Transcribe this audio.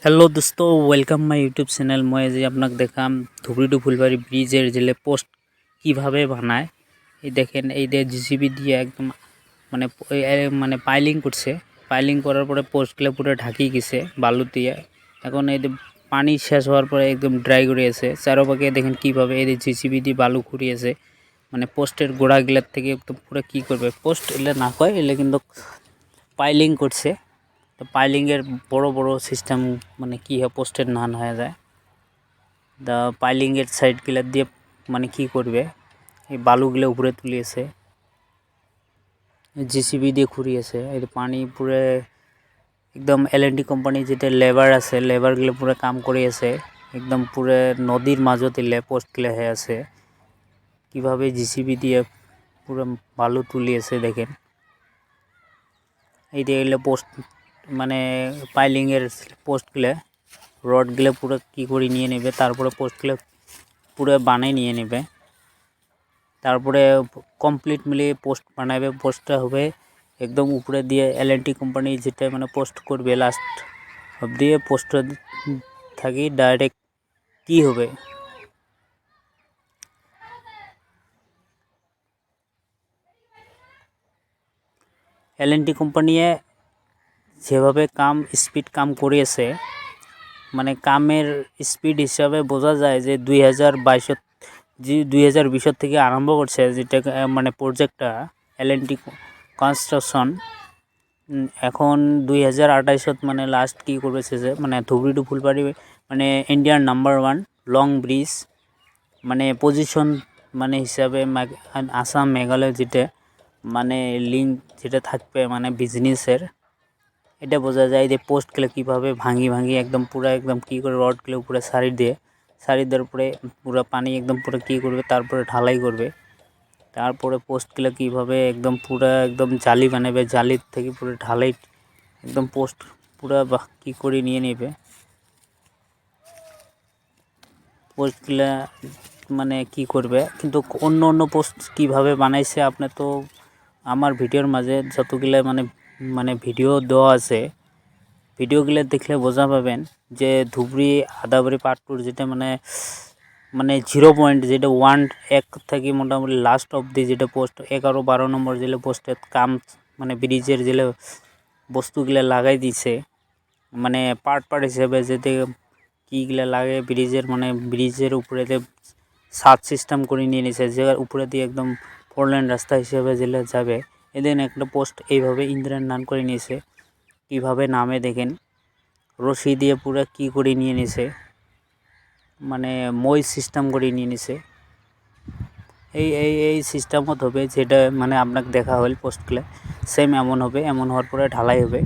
Hello दोस्तों, welcome my YouTube channel. मैं आज आपनाक देखाम धुबरी टू फुलबाड़ी ब्रिजेर जिले पोस्ट किभाबे बानाय। এই দেখেন এই যে জিসিবি দিয়ে একদম মানে পাইলিং করছে। পাইলিং করার পরে পোস্টগুলো পুরো ঢাকি গেছে বালু দিয়ে। এখন এই যে পানি শেষ হওয়ার পরে একদম ড্রাই করে আছে। চারপাশে দেখেন কিভাবে এই যে জিসিবি দিয়ে বালু খুঁড়িয়েছে। মানে পোস্টের গোড়াগুলোর থেকে একদম পুরো কি করবে, পোস্ট এলে না কয় এলে কিন্তু পাইলিং করছে। তো পাইলিংয়ের বড় বড় সিস্টেম মানে কি হয়, পোস্টের নান হয়ে যায়। দা পাইলিংয়ের সাইডগুলো দিয়ে মানে কি করবে, এই বালুগুলো উপরে তুলিয়েছে, জিসিবি দিয়ে খুঁড়িয়েছে। এই পানি পুরো একদম এলএনটি কোম্পানি যেটা লেবার আছে, লেবারগুলো পুরো কাম করিয়েছে। একদম পুরো নদীর মাঝতে পোস্টগুলো হয়ে আছে। কিভাবে জিসিবি দিয়ে পুরো বালু তুলিয়েছে দেখেন। এই দিয়ে পোস্ট মানে পাইলিংয়ের পোস্টগুলো রডগুলো পুরো কি করে নিয়ে নেবে, তারপরে পোস্টগুলো পুরো বানিয়ে নিয়ে নেবে। তারপরে কমপ্লিট মিলিয়ে পোস্ট বানাবে। পোস্টটা হবে একদম উপরে দিয়ে এলএনটি কোম্পানি যেটা মানে পোস্ট করবে লাস্ট অবধি পোস্ট থাকি ডাইরেক্ট কি হবে। এলএনটি কোম্পানি যেভাবে কাম স্পিড কাম করিয়েছে, মানে কামের স্পিড হিসাবে বোঝা যায় যে 2020 থেকে আরম্ভ করছে যেটা মানে প্রজেক্টটা এলএনটি কনস্ট্রাকশন। এখন 2028 মানে লাস্ট কি করেছে যে মানে ধুবরি টু ফুলবাড়ি মানে ইন্ডিয়ার নাম্বার 1 লং ব্রিজ মানে পজিশন মানে হিসাবে আসাম মেঘালয় যেটা মানে লিঙ্ক যেটা থাকবে মানে বিজনেসের, এটা বোঝা যায় যে পোস্টগুলো কীভাবে ভাঙি একদম পুরো একদম কী করে রডগুলো উপরে সারি দেওয়ার পরে পুরো পানি একদম পুরো কী করবে, তারপরে ঢালাই করবে। তারপরে পোস্টগুলো কীভাবে একদম পুরো একদম জালি বানাবে, জালির থেকে পুরো ঢালাই একদম পোস্ট পুরো কী করে নিয়ে নেবে। পোস্টগুলা মানে কি করবে, কিন্তু অন্য পোস্ট কিভাবে বানাইছে আপনি তো আমার ভিডিওর মাঝে যতগুলো মানে ভিডিও দেওয়া আছে, ভিডিওগুলো দেখলে বোঝা পাবেন যে ধুবরি আদাবাড়ি পার্ট 2 যেটা মানে 0 পয়েন্ট যেটা 1 থেকে মোটামুটি লাস্ট অবধি যেটা পোস্ট 11-12 নম্বর যেটা পোস্টের কাম মানে ব্রিজের যেটা বস্তুগুলো লাগাই দিছে, মানে পার্ট হিসেবে যেতে কীগুলা লাগে ব্রিজের মানে ব্রিজের উপরে ছাদ সিস্টেম করে নিয়ে নিছে, যে উপরে দিয়ে একদম 4 লেন রাস্তা হিসেবে যেটা যাবে। এদিন একটা পোস্ট এইভাবে ইন্দ্রের নান করে নিয়েছে। কিভাবে নামে দেখেন, রশি দিয়ে পুরো কি করে নিয়ে নিছে, মানে মই সিস্টেম করে নিয়ে নিছে। এই সিস্টেমত হবে যেটা মানে আপনাকে দেখা হল পোস্টগুলো সেম এমন হবে। এমন হওয়ার পরে ঢালাই হবে।